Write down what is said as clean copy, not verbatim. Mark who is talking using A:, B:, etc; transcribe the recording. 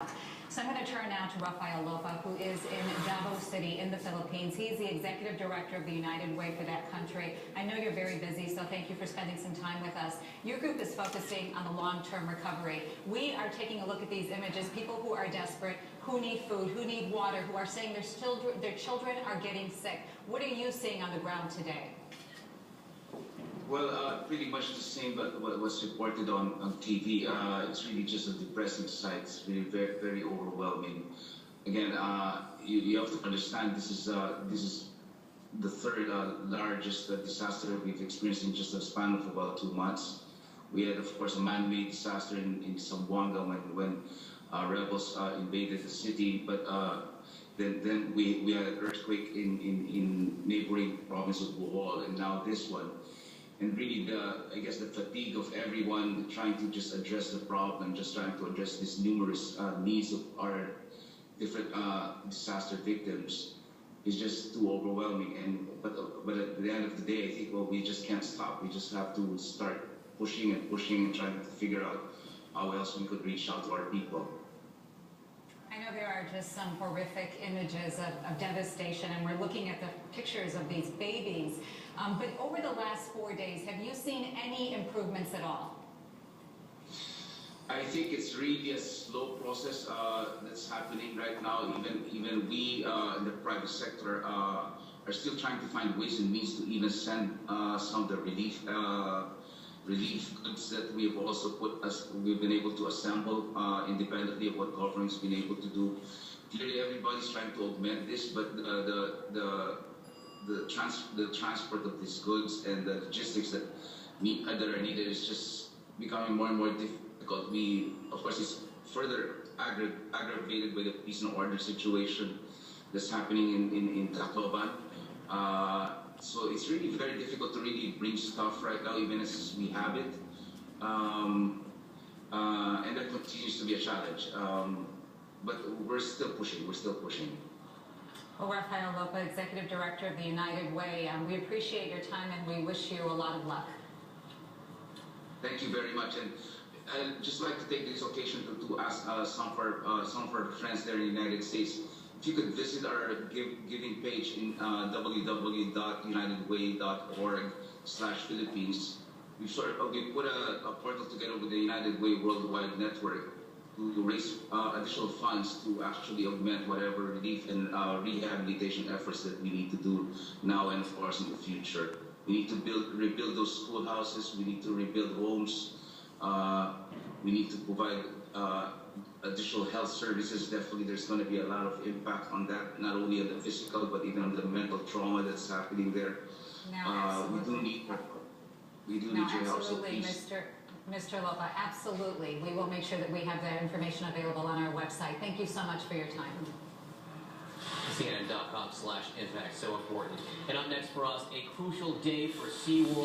A: So I'm going to turn now to Rapa, Lopa, who is in Davao City in the Philippines. He's the executive director of the United Way for that country. I know you're very busy, so thank you for spending some time with us. Your group is focusing on the long-term recovery. We are taking a look at these images, people who are desperate, who need food, who need water, who are saying their children are getting sick. What are you seeing on the ground today?
B: Well, pretty much the same, but what was reported on TV. It's really just a depressing sight. It's really very, very overwhelming. Again, you have to understand this is the third largest disaster we've experienced in just a span of about 2 months. We had, of course, a man-made disaster in Zamboanga when rebels invaded the city, but then we had an earthquake in neighboring province of Bohol, and now this one. And really, I guess the fatigue of everyone trying to just address the problem, just trying to address these numerous needs of our different disaster victims is just too overwhelming. But at the end of the day, I think, well, we just can't stop. We just have to start pushing and trying to figure out how else we could reach out to our people.
A: I know there are just some horrific images of devastation, and we're looking at the pictures of these babies. But over the last 4 days, have you seen any improvements at all?
B: I think it's really a slow process that's happening right now. Even we in the private sector are still trying to find ways and means to even send some of the relief goods that we've also we've been able to assemble independently of what government's been able to do. Clearly, everybody's trying to augment this, but the transport of these goods and the logistics that are needed is just becoming more and more difficult. Of course, it's further aggravated by the peace and order situation that's happening in Tacloban. So it's really very difficult to really bring stuff right now, even as we have it. And that continues to be a challenge. But we're still pushing.
A: Well, Rafael Lopa, Executive Director of the United Way, we appreciate your time and we wish you a lot of luck.
B: Thank you very much. And I'd just like to take this occasion to ask some of our friends there in the United States, if you could visit our giving page in www.unitedway.org/Philippines. We put a portal together with the United Way Worldwide Network to raise additional funds to actually augment whatever relief and rehabilitation efforts that we need to do now and, of course, in the future. We need to rebuild those schoolhouses. We need to rebuild homes. We need to provide additional health services. Definitely, there's going to be a lot of impact on that, not only on the physical, but even on the mental trauma that's happening there. We do need your help. So please.
A: Mr. Lopa, absolutely. We will make sure that we have that information available on our website. Thank you so much for your time.
C: CNN.com/impact, so important. And up next for us, a crucial day for SeaWorld.